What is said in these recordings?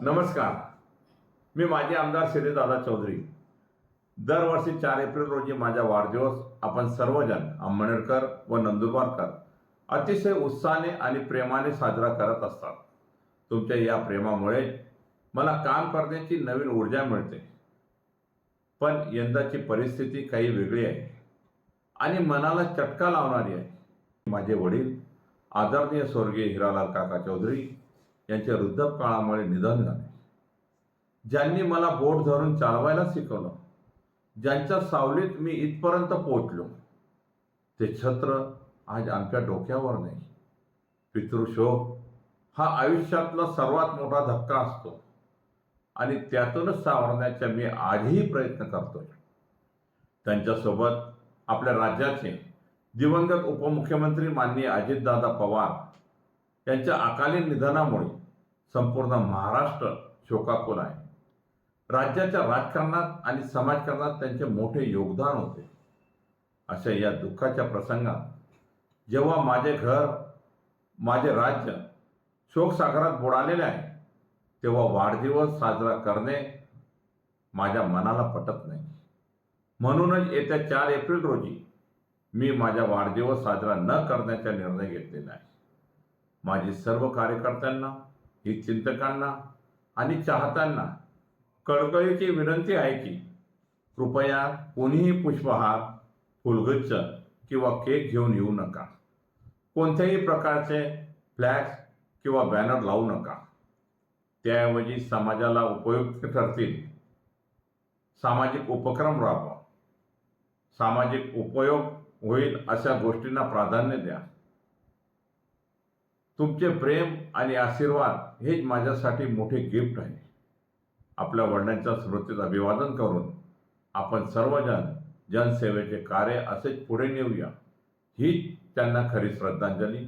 नमस्कार. मी माजी आमदार श्रीदादा चौधरी. दरवर्षी 4 एप्रिल रोजी माझा वाढदिवस आपण सर्वजण आंबेडकर व नंदुरबारकर अतिशय उत्साहाने आणि प्रेमाने साजरा करत असतात. तुमच्या या प्रेमामुळे मला काम करण्याची नवीन ऊर्जा मिळते. पण यंदाची परिस्थिती काही वेगळी आहे आणि मनाला चटका लावणारी आहे. माझे वडील आदरणीय स्वर्गीय हिरालाल काका चौधरी यांचे वृद्धापकाळामुळे निधन झाले. ज्यांनी मला बोट धरून चालवायला शिकवलं, ज्यांच्या सावलीत मी इथपर्यंत पोहोचलो, ते छत्र आज आमच्या डोक्यावर नाही. पितृशोक हा आयुष्यातला सर्वात मोठा धक्का असतो आणि त्यातूनच सावरण्याचा मी आजही प्रयत्न करतोय. त्यांच्यासोबत आपल्या राज्याचे दिवंगत उपमुख्यमंत्री माननीय अजितदादा पवार यांच्या अकाली निधनामुळे संपूर्ण महाराष्ट्र शोकाकुल आहे. राज्याच्या राजकारणात आणि समाजकारणात त्यांचे मोठे योगदान होते. अशा या दुःखाच्या प्रसंगात जेव्हा माझे घर, माझे राज्य शोकसागरात बुडालेले आहे, तेव्हा वाढदिवस साजरा करणे माझ्या मनाला पटत नाही. म्हणूनच येत्या 4 एप्रिल रोजी मी माझा वाढदिवस साजरा न करण्याचा निर्णय घेतलेला आहे. माझी सर्व कार्यकर्त्यांना, हितचिंतकांना आणि चाहत्यांना कळकळीची विनंती आहे की कृपया कोणीही पुष्पहार, फुलगुच्छ किंवा केक घेऊन येऊ नका. कोणत्याही प्रकारचे फ्लॅक्स किंवा बॅनर लावू नका. त्याऐवजी समाजाला उपयुक्त ठरतील सामाजिक उपक्रम राबवा. सामाजिक उपयोग होईल अशा गोष्टींना प्राधान्य द्या. तुमचे प्रेम आणि आशीर्वाद हेच माझ्यासाठी मोठे गिफ्ट आहे. आपल्या वडिलांच्या स्मृतीत अभिवादन करून आपण सर्वजण जनसेवेचे कार्य असेच पुढे नेऊया. ही त्यांना खरी श्रद्धांजली.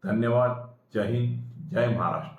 धन्यवाद. जय हिंद. जय महाराष्ट्र.